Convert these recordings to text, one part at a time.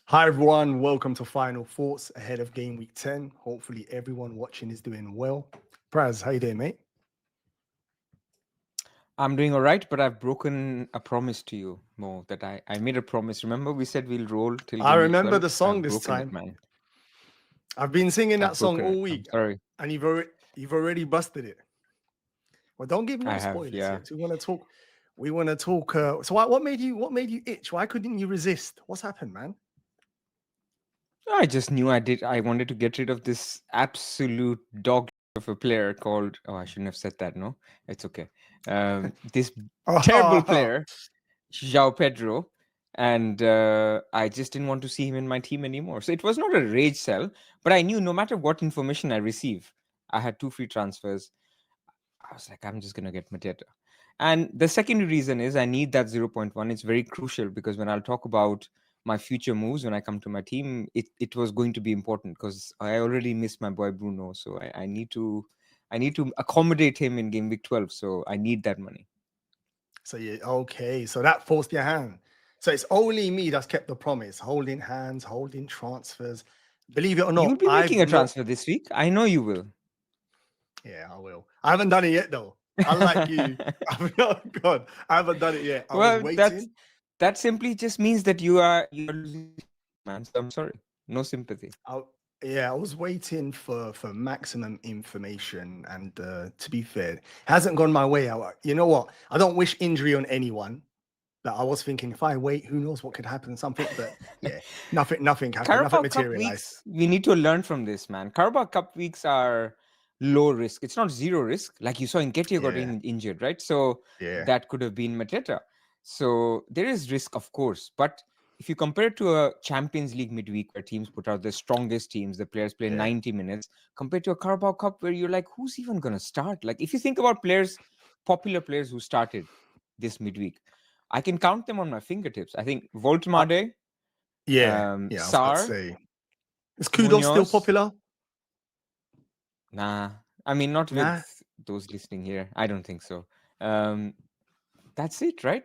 Hi everyone, welcome to Final Thoughts ahead of Game Week 10. Hopefully everyone watching is doing well. Pras, how you doing, mate? I'm doing all right, but I've broken a promise to you, Mo, that I made a promise. Remember, we said we'll roll till I game week remember 12? the song I've this broken it, time. man. I've been singing that I've song broken it. all I'm week, sorry. and you've already busted it. Well, don't give no I have, spoilers yeah. yet. We want to talk. We want to talk. So what made you itch? Why couldn't you resist? What's happened, man? I just knew I wanted to get rid of this absolute dog of a player called, oh, I shouldn't have said that, no? It's okay. This terrible Oh, player, João Pedro, and I just didn't want to see him in my team anymore. So it was not a rage sell, but I knew no matter what information I receive, I had 2 free transfers. I was like, I'm just going to get Mateta. And the second reason is I need that zero point 0.1. It's very crucial because when I'll talk about my future moves when I come to my team, it was going to be important because I already miss my boy Bruno. So I need to accommodate him in game week 12. So I need that money. so yeah, okay. So that forced your hand. So it's only me that's kept the promise, holding hands, holding transfers. Believe it or You'll not, be making I've a not. transfer this week. I know you will. Yeah, I will. I haven't done it yet, though. Unlike you, I've not God, I haven't done it yet. I was Well, waiting. that simply just means that you are losing, man. So I'm sorry. No sympathy. I, yeah, I was waiting for maximum information, and to be fair, it hasn't gone my way. You know what? I don't wish injury on anyone. But I was thinking, if I wait, who knows what could happen? Something, but yeah, nothing happened. Nothing Carabao Cup materialized. weeks, we need to learn from this, man. Carabao Cup weeks are low risk. It's not zero risk. Like you saw, Nketiah got Yeah, injured, right? So yeah, that could have been Mateta. So there is risk, of course. But if you compare it to a Champions League midweek where teams put out the strongest teams, the players play yeah, 90 minutes, compared to a Carabao Cup where you're like, who's even going to start? Like if you think about players, popular players who started this midweek, I can count them on my fingertips. I think uh, Voltemade, yeah. I was about to Sar, say, is Kudos still Munoz. popular? Nah, I mean, not with Nah. those listening here. I don't think so. Um, that's it, right?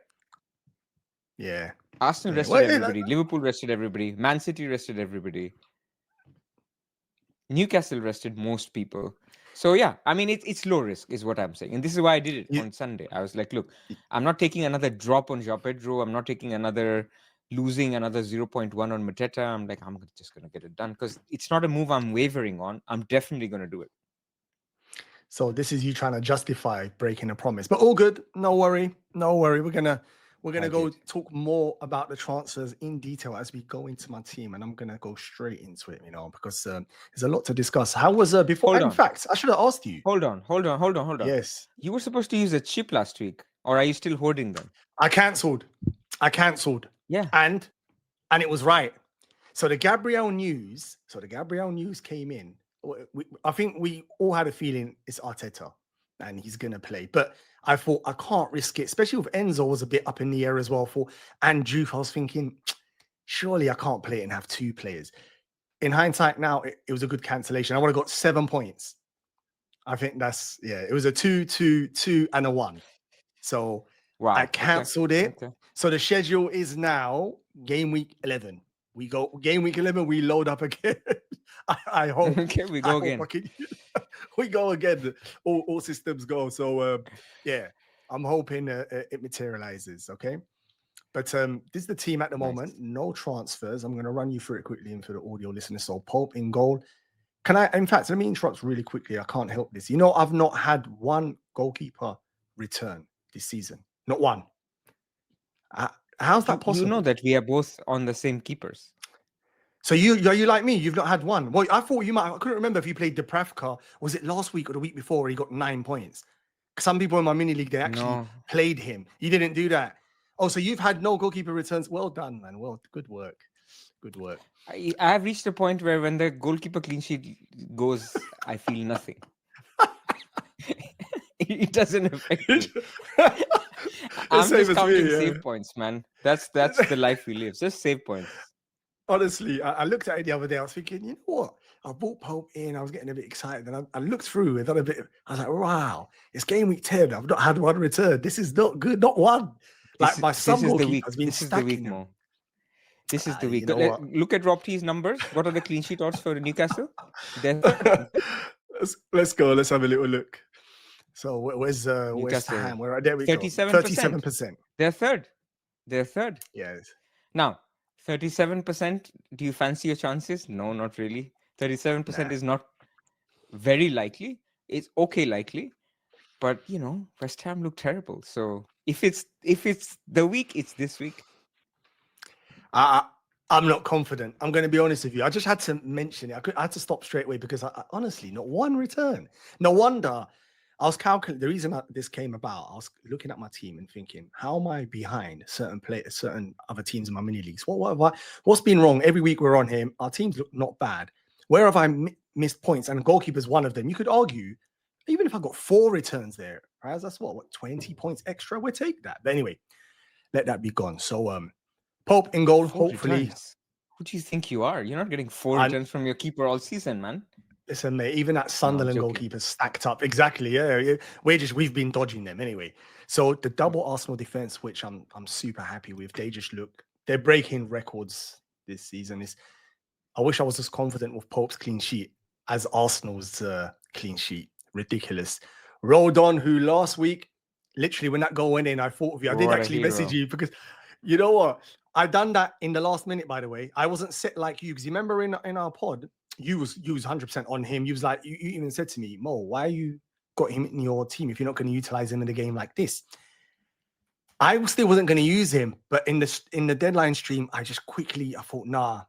Yeah, Arsenal yeah. rested Well, everybody. Liverpool rested everybody. Man City rested everybody. Newcastle rested most people. So yeah, I mean, it's low risk, is what I'm saying, and this is why I did it you, on Sunday. I was like, look, I'm not taking another drop on João Pedro. I'm not taking another losing another 0.1 on Mateta. I'm like, I'm just gonna get it done because it's not a move I'm wavering on. I'm definitely gonna do it. So this is you trying to justify breaking a promise, but all good. No worry, no worry. We're gonna I go did. talk more about the transfers in detail as we go into my team, and I'm gonna go straight into it, because there's a lot to discuss. How was before? Hold In on. fact, I should have asked you. Hold on. Yes, You were supposed to use a chip last week, or are you still hoarding them? I cancelled. I cancelled, Yeah. and it was right. So the Gabriel news came in. I think we all had a feeling it's Arteta and he's gonna play, but I thought I can't risk it, especially with Enzo was a bit up in the air as well. And Juve, I was thinking, surely I can't play it and have two players. In hindsight, now it was a good cancellation. I would have got 7 points. I think it was a 2, 2, 2, and a 1. So I Wow. Okay. cancelled it. Okay. So the schedule is now game week 11. We go game week 11. We load up again. I hope. Okay. We I go hope I again. can. We go again. All systems go. So yeah, I'm hoping it materializes. Okay. But this is the team at the moment. Nice. No transfers. I'm going to run you through it quickly and for the audio listeners. So Pope in goal. Can I? In fact, let me interrupt really quickly. I can't help this. I've not had one goalkeeper return this season. Not one. Uh, How's that You know possible? that we are both on the same keepers. So you like me? You've not had one. Well, I thought you might. I couldn't remember if you played Depravka. Was it last week or the week before? Where he got 9 points. Some people in my mini league they actually No. played him. You didn't do that. Oh, so you've had no goalkeeper returns. Well done, man. Well, good work. Good work. I have reached a point where when the goalkeeper clean sheet goes, I feel nothing. It doesn't affect me. The I'm same just as counting me. save points, man. That's the life we live. Just save points. Honestly, I looked at it the other day. I was thinking, you know what? I bought Pope in. I was getting a bit excited. And I looked through and done a bit. I was like, wow, it's game week 10. I've not had one return. This is not good. Not one. Like my This sub is the goalkeeper week. has been This is the stacking week, them. Mo. This is the week. You know what? Look at Rob T's numbers. What are the clean sheet odds for Newcastle? They're third. Let's go. Let's have a little look. So where's West Newcastle. Ham? There we go. 37%. 37%. They're third. They're third. Yes. Now, 37%. Do you fancy your chances? No, not really. 37% is not very likely. It's okay likely. But you know, West Ham look terrible. So if it's the week, it's this week. I'm not confident. I'm going to be honest with you. I just had to mention it. I had to stop straight away because I honestly, not one return. No wonder. I was calculating the reason this came about. I was looking at my team and thinking, how am I behind certain other teams in my mini leagues? What's been wrong? Every week we're on here. Our teams look not bad. Where have I missed points? And goalkeeper's one of them. You could argue, even if I got 4 returns there, right? That's what 20 points extra. We'll take that. But anyway, let that be gone. So Pope in goal, 4 hopefully. Returns. Who do you think you are? You're not getting 4 returns from your keeper all season, man. Listen, mate, even that Sunderland goalkeeper stacked up. Exactly. Yeah. We've been dodging them anyway. So the double Arsenal defense, which I'm super happy with, they're breaking records this season. I wish I was as confident with Pope's clean sheet as Arsenal's clean sheet. Ridiculous. Rodon, who last week, literally when that goal went in, I thought of you. I did actually message you because you know what? I done that in the last minute, by the way. I wasn't set like you because you remember in our pod, you was 100% on him. You was like, you even said to me, Mo, why you got him in your team if you're not going to utilize him in the game like this? I still wasn't going to use him, but in the deadline stream, I thought, nah,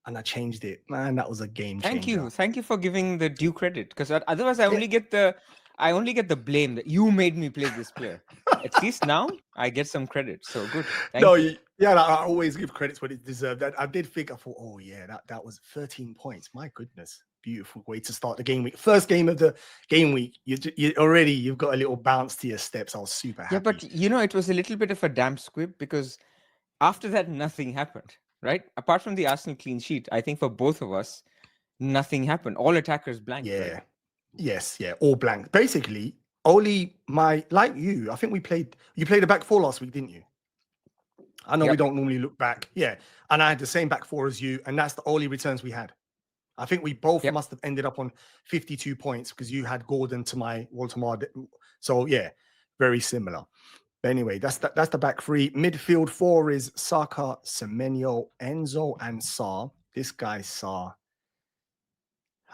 and I changed it. Man, that was a game changer. Thank you for giving the due credit, because otherwise I only get the blame that you made me play this player. At least now I get some credit. So good. Thank you. Yeah, I always give credits when it deserved. I did think, I thought, oh yeah, that was 13 points. My goodness, beautiful way to start the game week. First game of the game week, you've got a little bounce to your steps. I was super happy. Yeah, but you know, it was a little bit of a damp squib because after that, nothing happened, right? Apart from the Arsenal clean sheet, I think for both of us, nothing happened. All attackers blank. Yeah. Right? Yes, yeah, all blank. Basically, only like you. I think you played a back 4 last week, didn't you? I know we don't normally look back. Yeah. And I had the same back 4 as you. And that's the only returns we had. I think we both must have ended up on 52 points because you had Gordon to my Walter. So yeah, very similar. But anyway, that's the back 3. Midfield 4 is Saka, Semenyo, Enzo, and Sarr. This guy Sarr,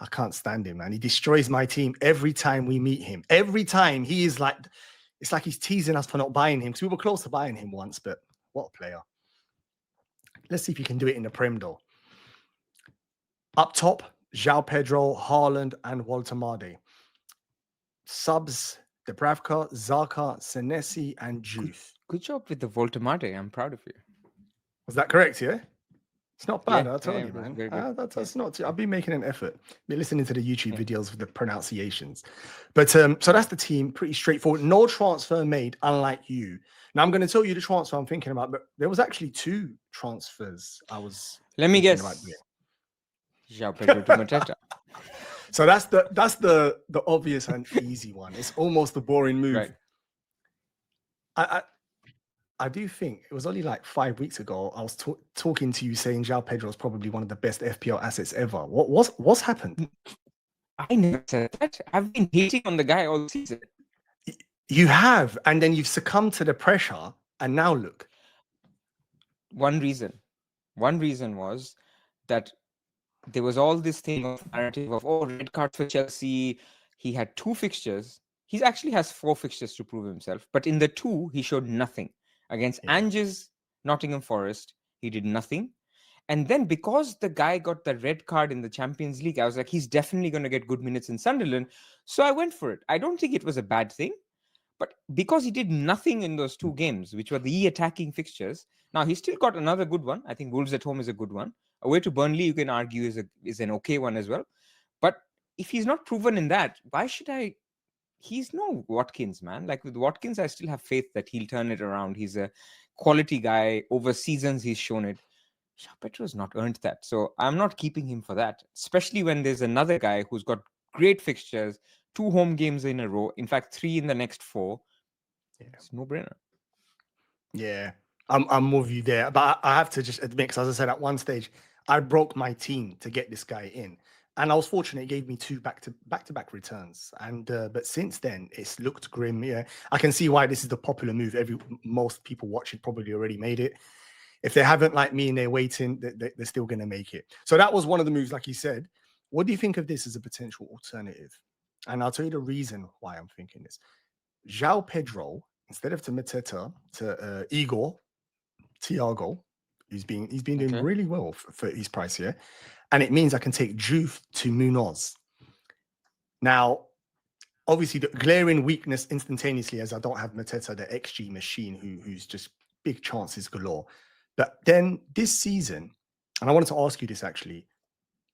I can't stand him, man. He destroys my team every time we meet him. Every time he is like, it's like he's teasing us for not buying him because we were close to buying him once, but what a player. Let's see if he can do it in the Prem, though. Up top, João Pedro, Haaland, and Walter Made. Subs, Dubravka, Zaka, Senesi, and Juice. Good job with the Walter Made. I'm proud of you. Was that correct, yeah? It's not bad, I told you, man. That's not. I've been making an effort. Been listening to the YouTube videos with the pronunciations. But so that's the team. Pretty straightforward. No transfer made, unlike you. Now I'm going to tell you the transfer I'm thinking about. But there was actually 2 transfers I was. Let me guess. João Pedro to MATETA. So that's the obvious and easy one. It's almost the boring move. Right. I do think it was only like 5 weeks ago. I was talking to you saying João Pedro is probably one of the best FPL assets ever. What's happened? I never said that. I've been hating on the guy all season. You have, and then you've succumbed to the pressure, and now look. One reason was that there was all this thing of narrative of red card for Chelsea. He had 2 fixtures. He actually has 4 fixtures to prove himself, but in the 2 he showed nothing. Against Ange's Nottingham Forest, he did nothing. And then because the guy got the red card in the Champions League, I was like, he's definitely going to get good minutes in Sunderland. So I went for it. I don't think it was a bad thing. But because he did nothing in those 2 games, which were the attacking fixtures, now he's still got another good one. I think Wolves at home is a good one. Away to Burnley, you can argue, is an okay one as well. But if he's not proven in that, why should I? He's no Watkins, man. Like with Watkins, I still have faith that he'll turn it around. He's a quality guy. Over seasons, he's shown it. João Pedro's not earned that. So I'm not keeping him for that, especially when there's another guy who's got great fixtures, 2 home games in a row. In fact, 3 in the next 4. It's no-brainer. Yeah. I'm with you there, but I have to just admit, because as I said at one stage, I broke my team to get this guy in, and I was fortunate. It gave me two back-to-back returns, and but since then it's looked grim. Yeah, I can see why this is the popular move. Most people watching probably already made it. If they haven't, like me, and they're waiting, they're still going to make it. So that was one of the moves, like you said. What do you think of this as a potential alternative? And I'll tell you the reason why I'm thinking this. João Pedro, instead of to Mateta, to Igor, Thiago, he's been doing Okay. really well for his price here. And it means I can take Juve to Munoz. Now, obviously, the glaring weakness instantaneously, as I don't have Mateta, the XG machine, who's just big chances galore. But then this season, and I wanted to ask you this actually,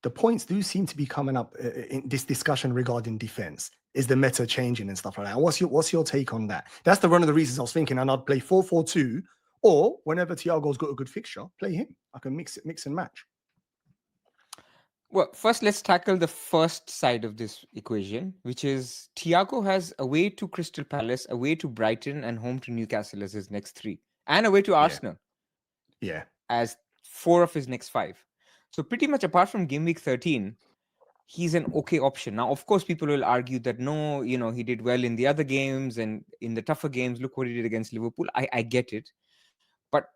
the points do seem to be coming up in this discussion regarding defense. Is the meta changing and stuff like that? What's your take on that? That's one of the reasons I was thinking, and I'd play 4-4-2, or whenever Thiago's got a good fixture, play him. I can mix and match. Well, first let's tackle the first side of this equation, which is Thiago has away to Crystal Palace, away to Brighton, and home to Newcastle as his next 3, and away to Arsenal as 4 of his next 5. So pretty much apart from game week 13, he's an okay option. Now, of course, people will argue that no, he did well in the other games and in the tougher games. Look what he did against Liverpool. I get it. But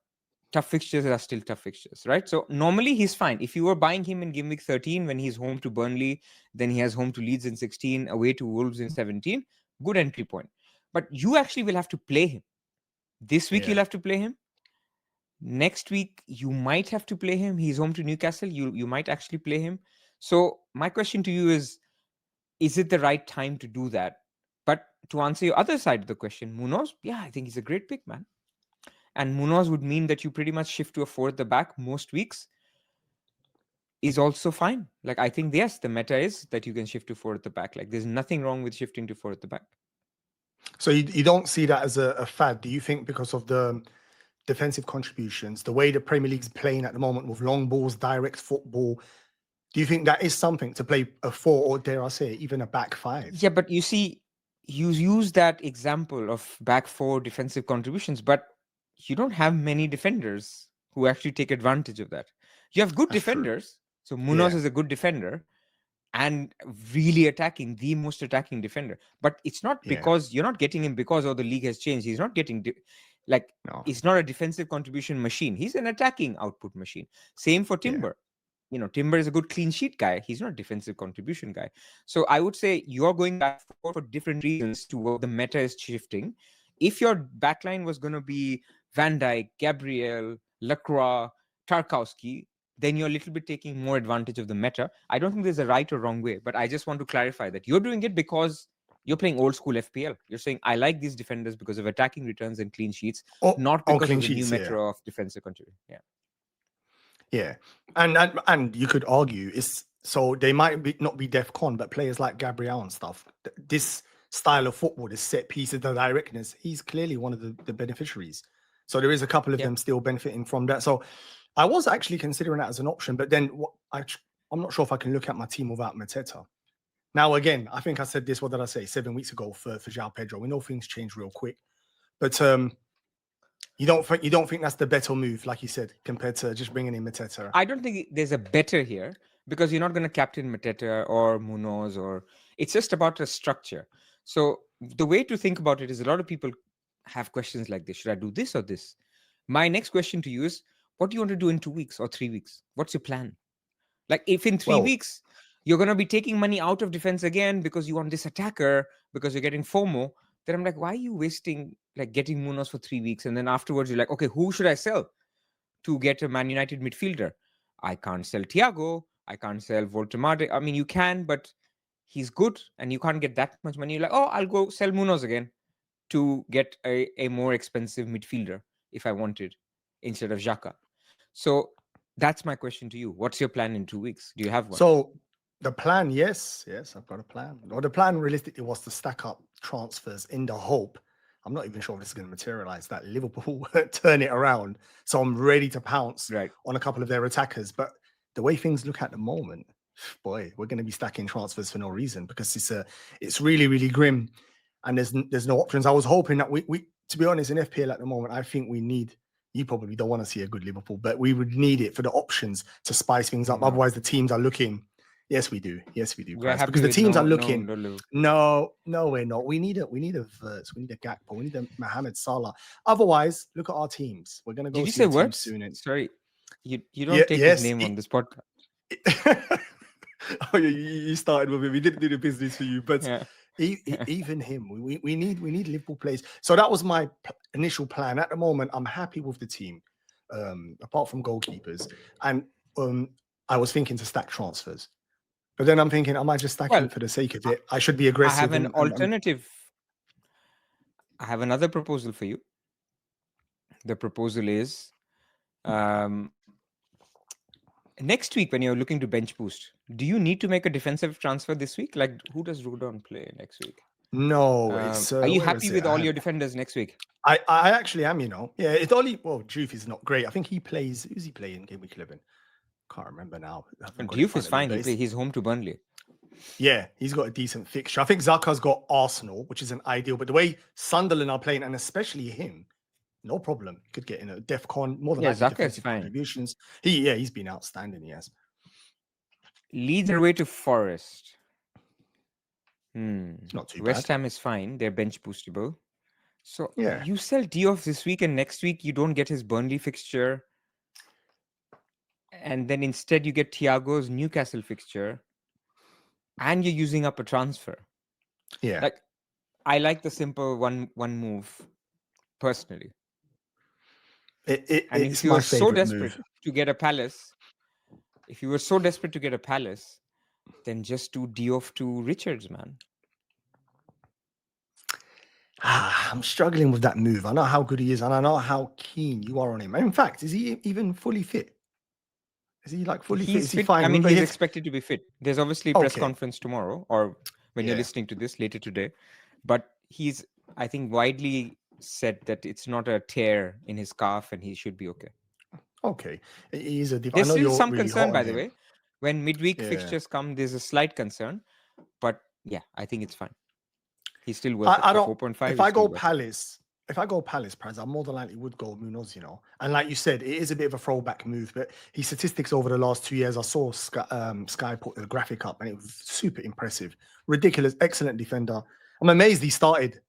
tough fixtures are still tough fixtures, right? So normally he's fine. If you were buying him in game week 13 when he's home to Burnley, then he has home to Leeds in 16, away to Wolves in 17, good entry point. But you actually will have to play him. This week you'll have to play him. Next week you might have to play him. He's home to Newcastle. You might actually play him. So my question to you is it the right time to do that? But to answer your other side of the question, Munoz, yeah, I think he's a great pick, man. And Munoz would mean that you pretty much shift to a 4 at the back most weeks is also fine. Like, I think, yes, the meta is that you can shift to 4 at the back. Like, there's nothing wrong with shifting to 4 at the back. So you don't see that as a fad? Do you think because of the defensive contributions, the way the Premier League's playing at the moment with long balls, direct football, do you think that is something to play a 4, or dare I say, even a back 5? Yeah, but you see, you use that example of back 4 defensive contributions, but you don't have many defenders who actually take advantage of that. You have good defenders. So Munoz is a good defender and really attacking, the most attacking defender. But it's not because you're not getting him because the league has changed. He's not getting it's not a defensive contribution machine. He's an attacking output machine. Same for Timber. Timber is a good clean sheet guy. He's not a defensive contribution guy. So I would say you're going back for different reasons to what the meta is shifting. If your backline was going to be Van Dijk, Gabriel, Lacroix, Tarkowski, then you're a little bit taking more advantage of the meta. I don't think there's a right or wrong way, but I just want to clarify that you're doing it because you're playing old school FPL. You're saying, I like these defenders because of attacking returns and clean sheets, not because of the new meta of defensive contribution. Yeah. And you could argue so they might not be DEF CON, but players like Gabriel and stuff, this style of football, this set pieces, the directness, he's clearly one of the beneficiaries. So there is a couple of them still benefiting from that. So I was actually considering that as an option, but then I'm not sure if I can look at my team without Mateta. Now, again, I think I said this, what did I say, 7 weeks ago for João Pedro. We know things change real quick. But you don't think that's the better move, like you said, compared to just bringing in Mateta? I don't think there's a better here because you're not going to captain Mateta or Munoz, or it's just about a structure. So the way to think about it is a lot of people have questions like this. Should I do this or this? My next question to you is, what do you want to do in 2 weeks or 3 weeks? What's your plan? Like if in 3 weeks, you're going to be taking money out of defense again because you want this attacker, because you're getting FOMO, then I'm like, why are you wasting getting Munoz for 3 weeks? And then afterwards, you're like, okay, who should I sell to get a Man United midfielder? I can't sell Thiago. I can't sell Voltemade. I mean, you can, but he's good and you can't get that much money. You're like, oh, I'll go sell Munoz again to get a more expensive midfielder if I wanted instead of Xhaka. So that's my question to you. What's your plan in 2 weeks? Do you have one? So the plan, yes, I've got a plan. Well, the plan realistically was to stack up transfers in the hope. I'm not even sure if this is going to materialize, that Liverpool turn it around. So I'm ready to pounce on a couple of their attackers. But the way things look at the moment, boy, we're going to be stacking transfers for no reason because it's really, really grim. And there's no options. I was hoping that we to be honest, in FPL at the moment, I think we need You probably don't want to see a good Liverpool, but we would need it for the options to spice things up. No. Otherwise, the teams are looking. Yes, we do. Yes, we do. We're Pras. happy Because the with teams are no looking. Liverpool. No, we're not. We need a Verts. We need a Gakpo. We need a Mohamed Salah. Otherwise, look at our teams. We're gonna go Did you see say a team words? soon. And Sorry, you don't take his name on this podcast. Oh, you started with him. We didn't do the business for you, but Yeah. even him, we need Liverpool players. So that was my initial plan. At the moment, I'm happy with the team, apart from goalkeepers, and I was thinking to stack transfers, but then I'm thinking, am I just stacking for the sake of it? I should be aggressive. I have an alternative. I have another proposal for you. The proposal is, next week when you're looking to bench boost, do you need to make a defensive transfer this week? Like, who does Rodon play next week? No, it's. Are you happy with all your defenders next week? I actually am. Yeah, it's only Diouf is not great. I think he plays. Who's he playing in Gameweek 11? Can't remember now. Diouf is fine. He's home to Burnley. Yeah, he's got a decent fixture. I think Zaka's got Arsenal, which isn't ideal, but the way Sunderland are playing, and especially him, no problem. Could get in a DEFCON, more than likely defensive contributions. He's been outstanding, yes. Leeds are away to Forest. Not too bad. West Ham is fine. They're bench boostable. So you sell Diouf this week, and next week you don't get his Burnley fixture. And then instead you get Thiago's Newcastle fixture. And you're using up a transfer. Yeah. Like, I like the simple one move personally. If you were so desperate to get a Palace, then just do Diouf to Richards, man. I'm struggling with that move. I know how good he is, and I know how keen you are on him. In fact, is he even fully fit? Is he like fully fit? Is he fine? I mean, he's expected to be fit. There's obviously a press conference tomorrow, or when you're listening to this later today. But he's, I think, widely said that it's not a tear in his calf and he should be okay. Okay. He's a There's still some concern, by the way. When midweek fixtures come, there's a slight concern. But yeah, I think it's fine. He's still worth it. 4.5. If I go Palace, Pras, I more than likely would go Munoz, And like you said, it is a bit of a throwback move, but his statistics over the last 2 years, I saw Sky put the graphic up and it was super impressive. Ridiculous, excellent defender. I'm amazed he started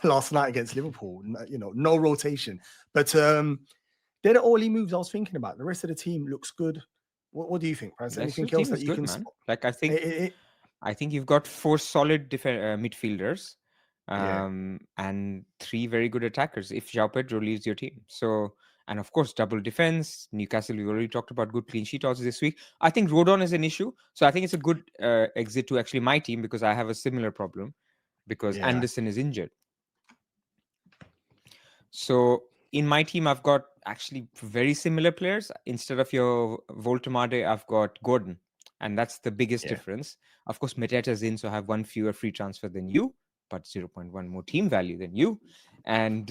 last night against Liverpool, no rotation. But they're the only moves I was thinking about. The rest of the team looks good. What do you think, Pras? Anything else that you can spot? Like, I think you've got 4 solid midfielders. And 3 very good attackers if João Pedro leaves your team. So, and of course, double defense. Newcastle, we already talked about good clean sheet odds this week. I think Rodon is an issue. So I think it's a good exit to actually my team because I have a similar problem because Anderson is injured. So in my team, I've got actually very similar players. Instead of your Voltemade, I've got Gordon. And that's the biggest difference. Of course, MATETA is in, so I have 1 fewer free transfer than you, but 0.1 more team value than you. And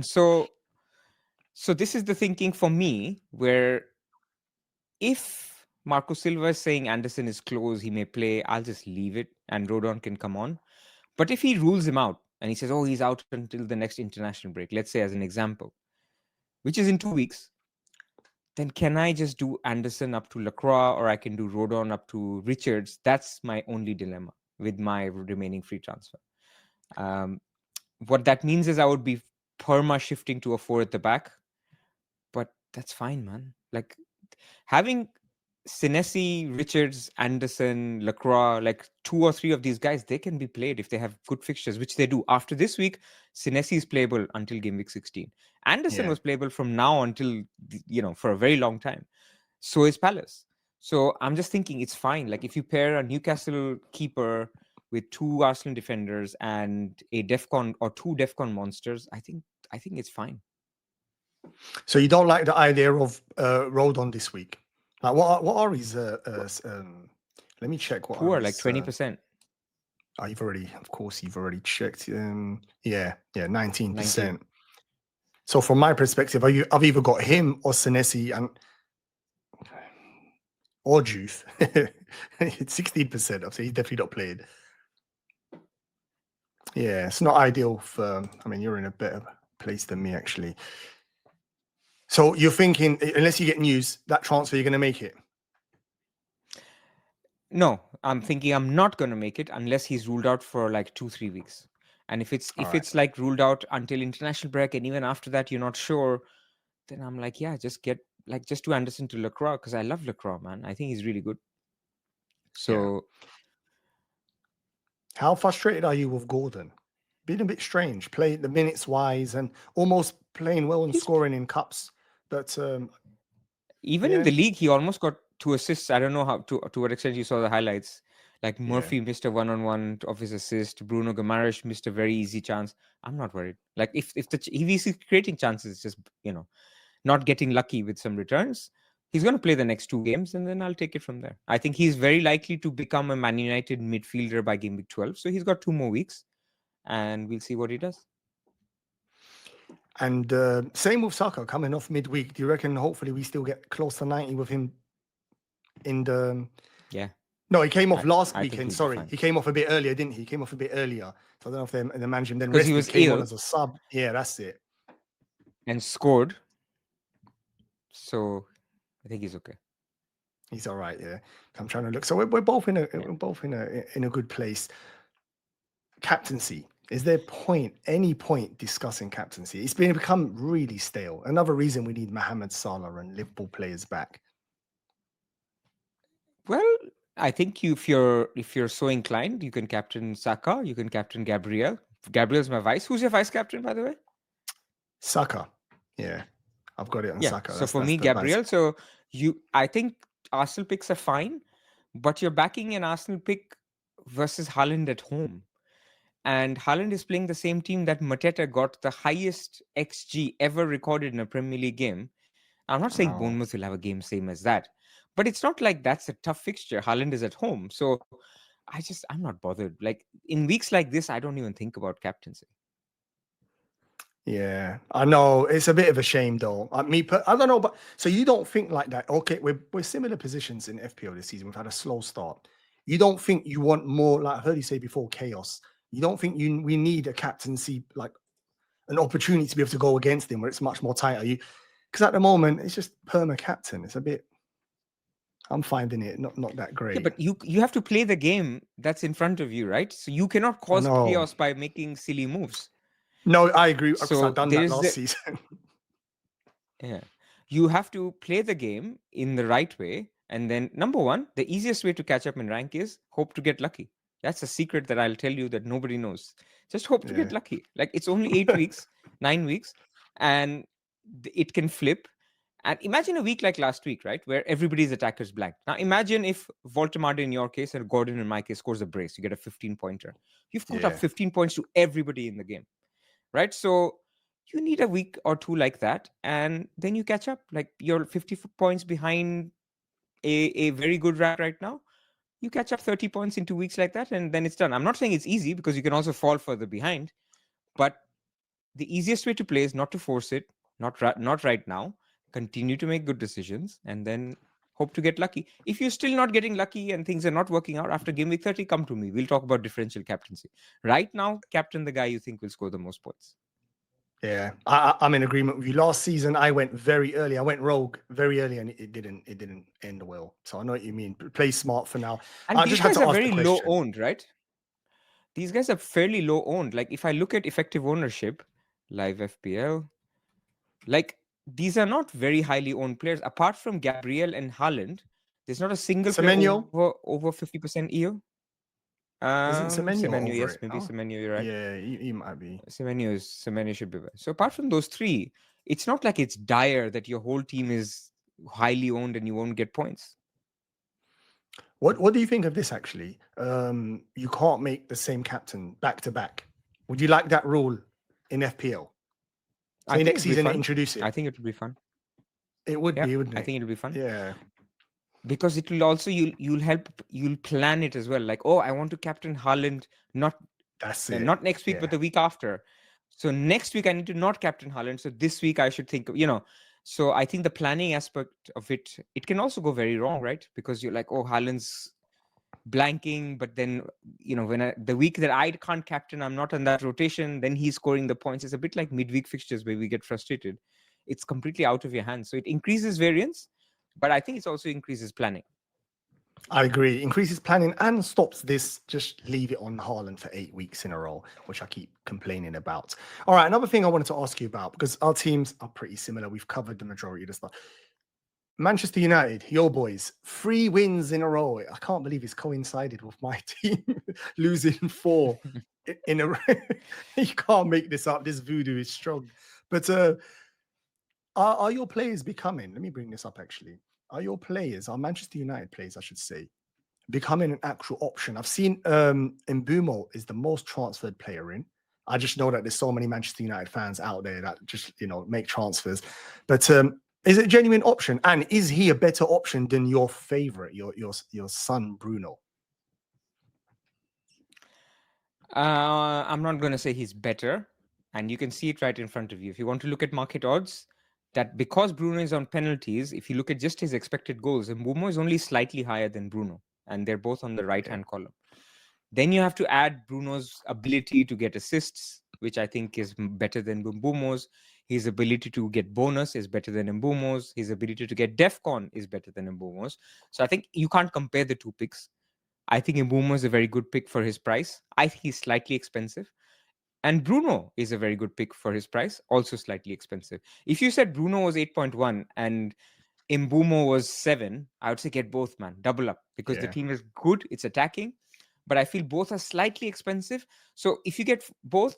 so this is the thinking for me, where if Marco Silva is saying Anderson is close, he may play, I'll just leave it and Rodon can come on. But if he rules him out and he says, oh, he's out until the next international break, let's say as an example, which is in 2 weeks, then can I just do Anderson up to Lacroix or I can do Rodon up to Richards? That's my only dilemma with my remaining free transfer. What that means is I would be perma shifting to a 4 at the back, but that's fine, man. Like having Senesi, Richards, Anderson, Lacroix, like 2 or 3 of these guys, they can be played if they have good fixtures, which they do. After this week, Senesi is playable until Gameweek 16. Anderson was playable from now until, for a very long time. So is Palace. So I'm just thinking it's fine. Like if you pair a Newcastle keeper with 2 Arsenal defenders and a DEFCON or 2 DEFCON monsters, I think it's fine. So you don't like the idea of Rodon this week? Like what are his? Let me check. What poor, are like 20%. You've already checked. 19%. So from my perspective, I've either got him or Senesi or Diouf. 16%. I'd say he's definitely not playing. Yeah, it's not ideal for. I mean, you're in a better place than me actually. So you're thinking, unless you get news, that transfer you're going to make it? No, I'm thinking I'm not going to make it unless he's ruled out for like 2-3 weeks. And if it's All right. like ruled out until international break, and even after that you're not sure, then I'm like, yeah, just do Anderson to Lacroix, because I love Lacroix, man. I think he's really good. So How frustrated are you with Gordon? Been a bit strange, playing the minutes wise and almost playing well and He's- scoring in cups. But even in the league, he almost got 2 assists. I don't know how to what extent you saw the highlights. Like Murphy missed a 1-on-1 of his assist. Bruno Guimaraes missed a very easy chance. I'm not worried. Like if he's creating chances, just not getting lucky with some returns. He's going to play the next 2 games, and then I'll take it from there. I think he's very likely to become a Man United midfielder by Gameweek 12. So he's got 2 more weeks, and we'll see what he does. And same with Saka coming off midweek. Do you reckon hopefully we still get close to 90 with him in the... Yeah. No, he came off last I think weekend. he'll be Sorry. fine. He came off a bit earlier, didn't he? He came off a bit earlier. So I don't know if they managed him then. Because he was came on ill as a sub. Yeah, that's it. and scored. So I think he's okay. He's all right, yeah. I'm trying to look. So we're both in a good place. Captaincy. Is there any point discussing captaincy? It's become really stale. Another reason we need Mohamed Salah and Liverpool players back. Well, I think if you're so inclined, you can captain Saka, you can captain Gabriel. Gabriel's my vice. Who's your vice captain, by the way? Saka. Yeah. I've got it on Saka. So for me, Gabriel. So I think Arsenal picks are fine, but you're backing an Arsenal pick versus Haaland at home. And Haaland is playing the same team that Mateta got the highest XG ever recorded in a Premier League game. I'm not saying Bournemouth will have a game same as that, but it's not like that's a tough fixture. Haaland is at home. So I'm not bothered. Like in weeks like this, I don't even think about captaincy. Yeah, I know. It's a bit of a shame though. I don't know, but so you don't think like that? Okay, we're similar positions in FPL this season. We've had a slow start. You don't think you want more, like I heard you say before, chaos? You don't think we need a captaincy, like an opportunity to be able to go against him where it's much more tighter? Because at the moment it's just perma captain. It's a bit. I'm finding it not that great. Yeah, but you have to play the game that's in front of you, right? So you cannot cause chaos by making silly moves. No, I agree. So I've done that last season. Yeah. You have to play the game in the right way. And then, number one, the easiest way to catch up in rank is hope to get lucky. That's a secret that I'll tell you that nobody knows. Just hope to get lucky. Like it's only 8 weeks, 9 weeks, and it can flip. And imagine a week like last week, right? Where everybody's attackers blank. Now imagine if Voltemade in your case and Gordon in my case scores a brace. You get a 15-pointer. You've put up 15 points to everybody in the game, right? So you need a week or 2 like that, and then you catch up. Like you're 50 points behind a very good rank right now. You catch up 30 points in 2 weeks like that, and then it's done. I'm not saying it's easy because you can also fall further behind, but the easiest way to play is not to force it, not right now. Continue to make good decisions, and then hope to get lucky. If you're still not getting lucky and things are not working out after game week 30, come to me. We'll talk about differential captaincy. Right now, captain the guy you think will score the most points. Yeah, I'm in agreement with you. Last season, I went very early. I went rogue very early, and it didn't end well. So I know what you mean. Play smart for now. And I these just had guys to are ask very the low question. owned, right? These guys are fairly low owned. Like if I look at effective ownership, live FPL, like these are not very highly owned players. Apart from Gabriel and Haaland, there's not a single player over 50% EO. Isn't Semenyo over yes, it? maybe Semenyo, you're right. Yeah, he might be. Semenyo should be. So apart from those 3, it's not like it's dire that your whole team is highly owned and you won't get points. What do you think of this actually? You can't make the same captain back to back. Would you like that rule in FPL? Say next season introduce it. I think it would be fun. It would be, wouldn't it? I think it'll be fun. Yeah. Because it will also you'll plan it as well. Like, oh, I want to captain Haaland not next week, but the week after. So next week I need to not captain Haaland. So this week I should think, So I think the planning aspect of it can also go very wrong, right? Because you're like, oh, Haaland's blanking, but then when the week that I can't captain, I'm not on that rotation, then he's scoring the points. It's a bit like midweek fixtures where we get frustrated. it's completely out of your hands. So it increases variance, but I think it also increases planning. I agree. Increases planning and stops this. Just leave it on Haaland for 8 weeks in a row, which I keep complaining about. All right, another thing I wanted to ask you about, because our teams are pretty similar. We've covered the majority of the stuff. Manchester United, your boys, 3 wins in a row. I can't believe it's coincided with my team losing 4 in a row. You can't make this up. This voodoo is strong. But are your players becoming, let me bring this up actually. Are Manchester United players, I should say, becoming an actual option? I've seen Mbumo is the most transferred player in. I just know that there's so many Manchester United fans out there that just, make transfers. But is it a genuine option? And is he a better option than your favorite, your son, Bruno? I'm not going to say he's better. And you can see it right in front of you. If you want to look at market odds, that because Bruno is on penalties, if you look at just his expected goals, Mbumo is only slightly higher than Bruno. And they're both on the right-hand column. Then you have to add Bruno's ability to get assists, which I think is better than Mbumo's. His ability to get bonus is better than Mbumo's. His ability to get DEFCON is better than Mbumo's. So I think you can't compare the 2 picks. I think Mbumo is a very good pick for his price. I think he's slightly expensive. And Bruno is a very good pick for his price, also slightly expensive. If you said Bruno was 8.1 and Mbumo was 7, I would say get both, man. Double up, because the team is good. It's attacking. But I feel both are slightly expensive. So if you get both,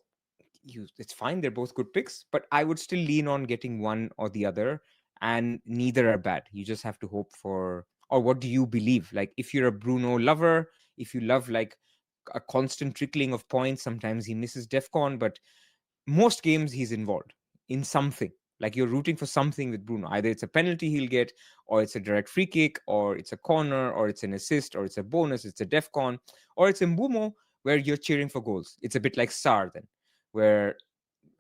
it's fine. They're both good picks. But I would still lean on getting one or the other. And neither are bad. You just have to hope for, or what do you believe? Like if you're a Bruno lover, if you love like a constant trickling of points, sometimes he misses DEFCON, but most games he's involved in something. Like you're rooting for something with Bruno. Either it's a penalty he'll get, or it's a direct free kick, or it's a corner, or it's an assist, or it's a bonus, it's a DEFCON, or it's Mbumo where you're cheering for goals. It's a bit like Sarr then, where,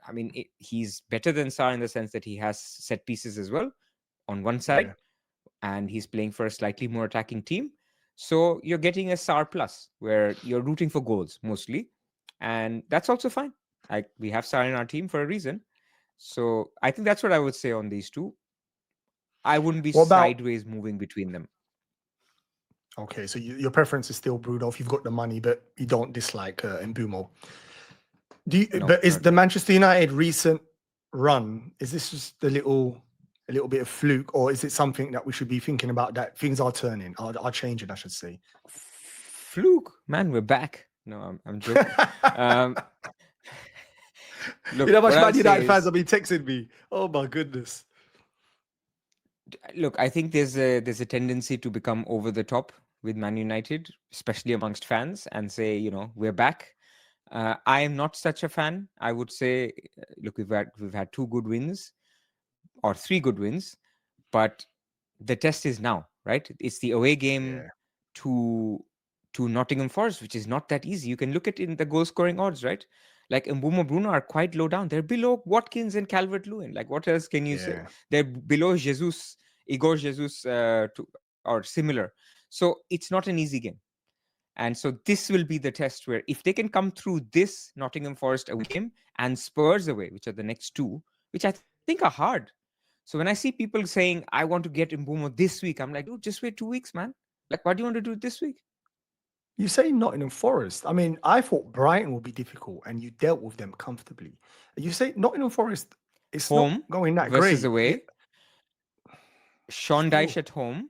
I mean, he's better than Sarr in the sense that he has set pieces as well on one side, and he's playing for a slightly more attacking team. So you're getting a Sarr plus where you're rooting for goals mostly. And that's also fine. Like we have Sarr in our team for a reason. So I think that's what I would say on these two. I wouldn't be sideways moving between them. Okay, so your preference is still Bruno if you've got the money, but you don't dislike Mbumo. But is the Manchester United recent run, is this just a little bit of fluke, or is it something that we should be thinking about, that things are turning, are changing, I should say? Fluke, man, we're back. No, I'm joking. Look, you know how much Man United fans have been texting me? Oh my goodness. Look, I think there's a tendency to become over the top with Man United, especially amongst fans, and say, we're back. I am not such a fan. I would say, look, we've had 2 good wins or 3 good wins, but the test is now, right? It's the away game to Nottingham Forest, which is not that easy. You can look at it in the goal scoring odds, right? Like Mbumo, Bruno are quite low down. They're below Watkins and Calvert-Lewin. Like what else can you say? They're below Igor Jesus, or similar. So it's not an easy game. And so this will be the test where if they can come through this Nottingham Forest away game and Spurs away, which are the next 2, which I think are hard. So when I see people saying, I want to get Mbumo this week, I'm like, dude, just wait 2 weeks, man. Like, why do you want to do it this week? You say Nottingham Forest. I mean, I thought Brighton would be difficult and you dealt with them comfortably. You say Nottingham Forest, it's home not going that versus great. Away. Sean Dyche at home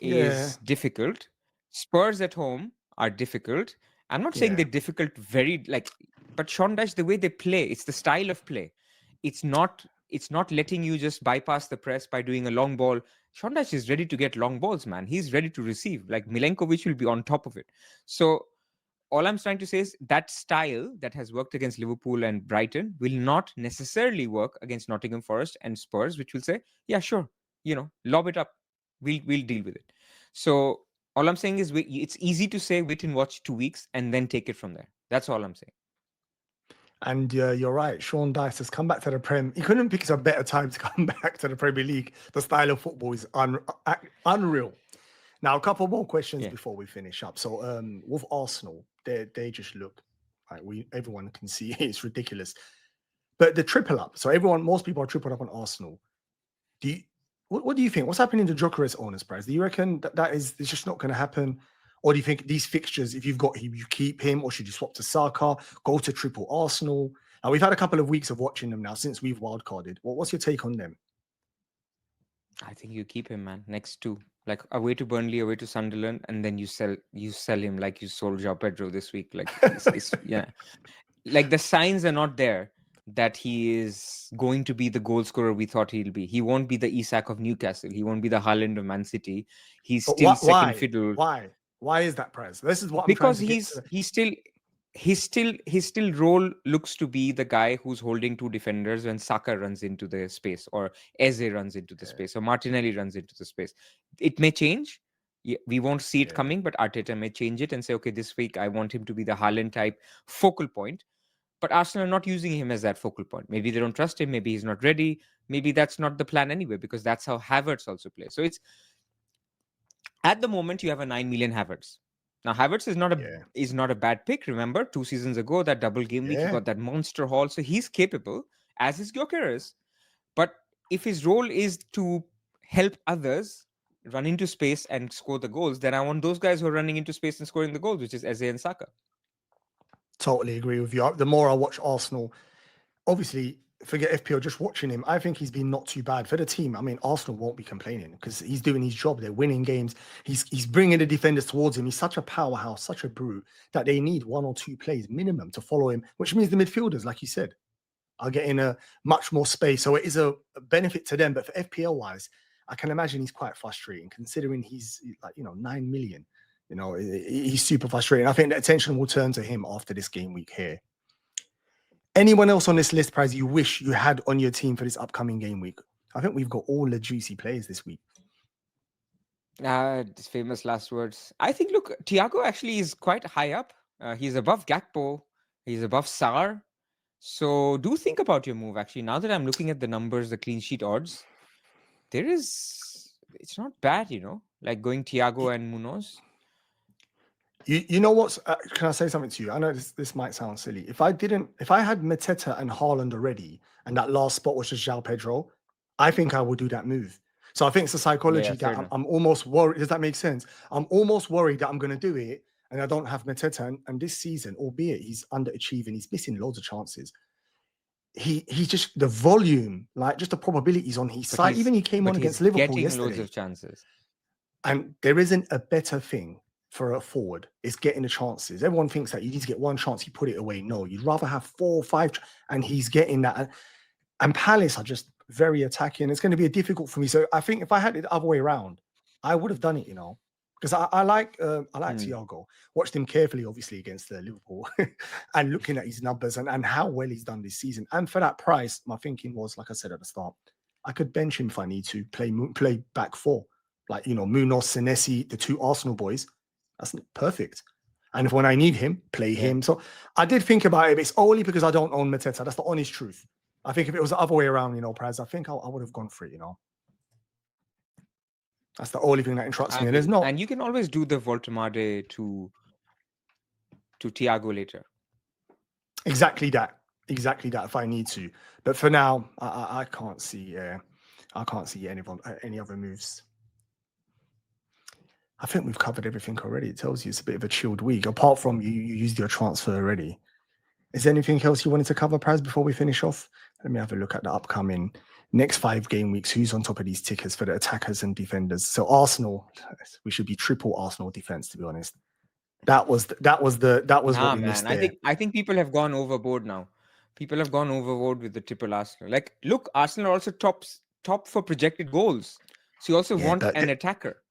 is difficult. Spurs at home are difficult. I'm not saying they're difficult but Sean Dyche, the way they play, it's the style of play. It's not letting you just bypass the press by doing a long ball. Sean Dyche is ready to get long balls, man. He's ready to receive. Like Milenkovic will be on top of it. So all I'm trying to say is that style that has worked against Liverpool and Brighton will not necessarily work against Nottingham Forest and Spurs, which will say, yeah, sure, lob it up. We'll deal with it. So all I'm saying is it's easy to say wait and watch 2 weeks and then take it from there. That's all I'm saying. And you're right. Sean Dyche has come back to the Prem. He couldn't pick a better time to come back to the Premier League. The style of football is unreal. Now, a couple more questions before we finish up. So, with Arsenal, they just look like everyone can see it's ridiculous. But the triple up. So most people are tripled up on Arsenal. What do you think? What's happening to Gyökeres owners, Pras? Do you reckon it's just not going to happen? Or do you think these fixtures, if you've got him, you keep him, or should you swap to Saka, go to triple Arsenal? Now, we've had a couple of weeks of watching them now since we've wildcarded. What's your take on them? I think you keep him, man. Next two, like away to Burnley, away to Sunderland, and then you sell him like you sold João Pedro this week. Like, yeah, like the signs are not there that he is going to be the goal scorer we thought he'll be. He won't be the Isak of Newcastle. He won't be the Haaland of Man City. He's still second fiddle. Why is that, Pras? This is what because I'm trying to his still role looks to be the guy who's holding two defenders when Saka runs into the space, or Eze runs into the space, or Martinelli runs into the space. It may change. We won't see it coming, but Arteta may change it and say, okay, this week I want him to be the Haaland type focal point. But Arsenal are not using him as that focal point. Maybe they don't trust him. Maybe he's not ready. Maybe that's not the plan anyway, because that's how Havertz also plays. So it's, at the moment, you have a 9 million Havertz. Now, Havertz is not a bad pick. Remember, 2 seasons ago, that double game week, he got that monster haul. So he's capable, as is Gyökeres. But if his role is to help others run into space and score the goals, then I want those guys who are running into space and scoring the goals, which is Eze and Saka. Totally agree with you. The more I watch Arsenal, obviously, forget FPL, just watching him, I think he's been not too bad for the team. I mean, Arsenal won't be complaining because he's doing his job. They're winning games. He's bringing the defenders towards him. He's such a powerhouse, such a brute that they need 1 or 2 plays minimum to follow him, which means the midfielders, like you said, are getting a much more space. So it is a benefit to them. But for FPL wise, I can imagine he's quite frustrating considering he's like, 9 million. He's super frustrating. I think the attention will turn to him after this game week here. Anyone else on this list, Pras, you wish you had on your team for this upcoming game week? I think we've got all the juicy players this week. This famous last words. I think, look, Thiago actually is quite high up. He's above Gakpo. He's above Sarr. So do think about your move, actually. Now that I'm looking at the numbers, the clean sheet odds, it's not bad, like going Thiago and Munoz. You know what's? Can I say something to you? I know this might sound silly. If I had Mateta and Haaland already, and that last spot was just João Pedro, I think I would do that move. So I think it's a psychology that I'm almost worried. Does that make sense? I'm almost worried that I'm going to do it, and I don't have Mateta. And this season, albeit he's underachieving, he's missing loads of chances. He's just the volume, like just the probabilities on his side. Even he came on against Liverpool yesterday. Loads of chances. And there isn't a better thing for a forward, is getting the chances. Everyone thinks that you need to get one chance, you put it away. No, you'd rather have 4 or 5, and he's getting that. And Palace are just very attacking. It's going to be difficult for me. So I think if I had it the other way around, I would have done it, because I like Thiago. Watched him carefully, obviously, against Liverpool, and looking at his numbers and how well he's done this season. And for that price, my thinking was, like I said at the start, I could bench him if I need to, play back 4. Like, Munoz, Senesi, the 2 Arsenal boys. That's perfect. And if when I need him, play him. So I did think about it, but it's only because I don't own Mateta. That's the honest truth. I think if it was the other way around, Praz, I think I would have gone for it, That's the only thing that interests me. And you can always do the Voltemade to Thiago later. Exactly that if I need to. But for now, I can't see any other moves. I think we've covered everything already. It tells you it's a bit of a chilled week. Apart from you used your transfer already. Is there anything else you wanted to cover, Praz, before we finish off? Let me have a look at the upcoming next 5 game weeks. Who's on top of these tickers for the attackers and defenders? So Arsenal, we should be triple Arsenal defense, to be honest. That was what we missed there. I think people have gone overboard now. People have gone overboard with the triple Arsenal. Like, look, Arsenal are also top for projected goals. So you also want an attacker.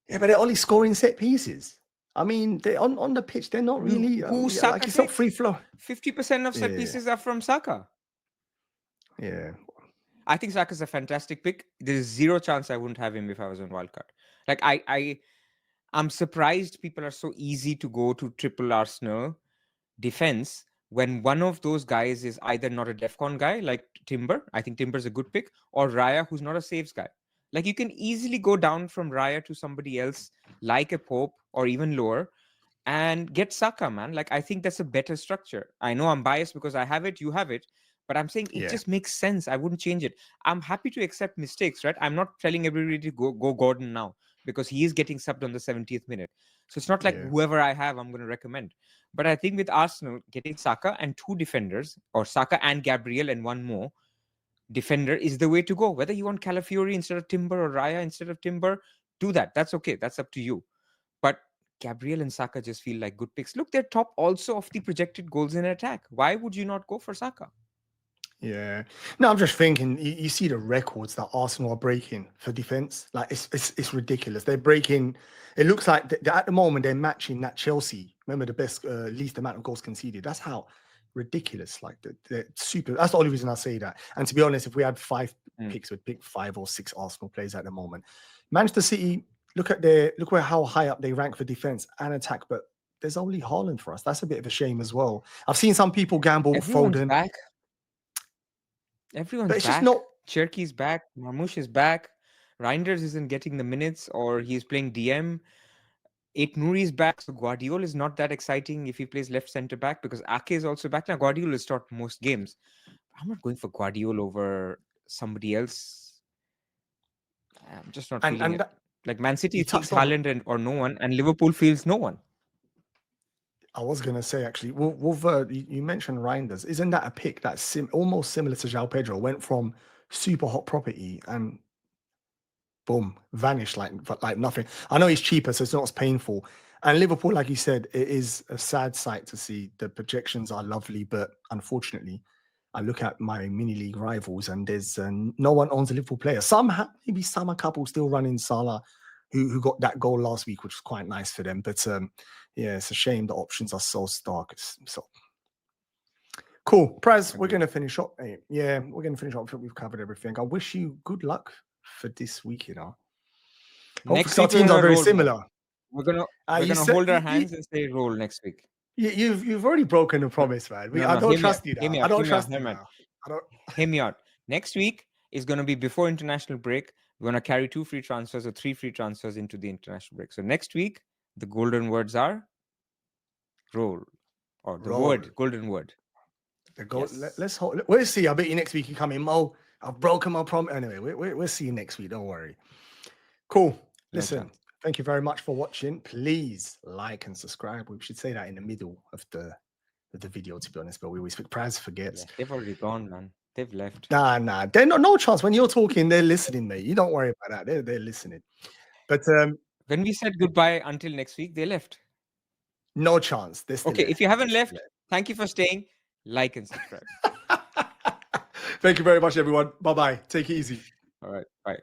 Yeah, but they're only scoring set pieces. I mean, they're on the pitch. They're not really. Saka it's not free flow. 50% of set pieces are from Saka. Yeah. I think Saka's a fantastic pick. There's 0 chance I wouldn't have him if I was on wildcard. Like, I'm surprised people are so easy to go to triple Arsenal defense when one of those guys is either not a DEFCON guy like Timber. I think Timber's a good pick, or Raya, who's not a saves guy. Like, you can easily go down from Raya to somebody else like a Pope or even lower and get Saka, man. Like, I think that's a better structure. I know I'm biased because I have it, you have it, But I'm saying it Yeah. just makes sense. I wouldn't change it. I'm happy to accept mistakes, right? I'm not telling everybody to go Gordon now because he is getting subbed on the 70th minute. So it's not like Yeah. whoever I have, I'm going to recommend. But I think with Arsenal getting Saka and 2 defenders, or Saka and Gabriel and 1 more defender, is the way to go. Whether you want Calafiori instead of Timber or Raya instead of Timber, do that. That's okay. That's up to you. But Gabriel and Saka just feel like good picks. Look, they're top also of the projected goals in attack. Why would you not go for Saka? Yeah. No, I'm just thinking, you see the records that Arsenal are breaking for defense. Like, it's ridiculous. They're breaking, it looks like at the moment they're matching that Chelsea. Remember, the best, least amount of goals conceded. That's how ridiculous. Like, they're super. That's the only reason I say that. And to be honest, if we had 5 picks, we'd pick 5 or 6 Arsenal players at the moment. Manchester City, look where how high up they rank for defense and attack, but there's only Haaland for us. That's a bit of a shame as well. I've seen some people gamble Everyone's Foden. back. But Everyone's it's just back. not. Cherky's back. Marmoush is back. Reinders isn't getting the minutes, or he's playing DM. Ait Nouri's back, so Guardiola is not that exciting if he plays left centre back because Ake is also back. Now, Guardiola has started most games. I'm not going for Guardiola over somebody else. I'm just not feeling it. Like Man City feels Haaland or no one, and Liverpool feels no one. I was going to say, actually, you mentioned Reinders. Isn't that a pick that's almost similar to João Pedro? Went from super hot property and boom, vanished like nothing. I know he's cheaper, so it's not as painful. And Liverpool, like you said, it is a sad sight to see. The projections are lovely, but unfortunately, I look at my mini league rivals and there's no one owns a Liverpool player. Maybe a couple still running Salah, who got that goal last week, which was quite nice for them. But yeah, it's a shame the options are so stark. So cool. Praz, we're going to finish up. Yeah, we're going to finish up. We've covered everything. I wish you good luck for this week, Next our week teams are very similar. We're gonna hold our hands and say roll next week. You've already broken the promise, man. I don't trust you now. I don't trust you now. Hear me out. Next week is going to be before international break. We're going to carry 2 free transfers or 3 free transfers into the international break. So next week, the golden words are roll, or the golden word. Yes. Let's hold. We'll see. I bet you next week you come in, Mo. I've broken my promise. Anyway, we'll see you next week. Don't worry. Cool. Listen, thank you very much for watching. Please like and subscribe. We should say that in the middle of the video, to be honest, but we always Praz forgets. Yeah, they've already gone, man. They've left. Nah. They're no chance. When you're talking, they're listening, mate. You don't worry about that. They're listening. But when we said goodbye until next week, they left. No chance. They're still okay, if you haven't left, thank you for staying. Like and subscribe. Thank you very much, everyone. Bye-bye. Take it easy. All right. Bye.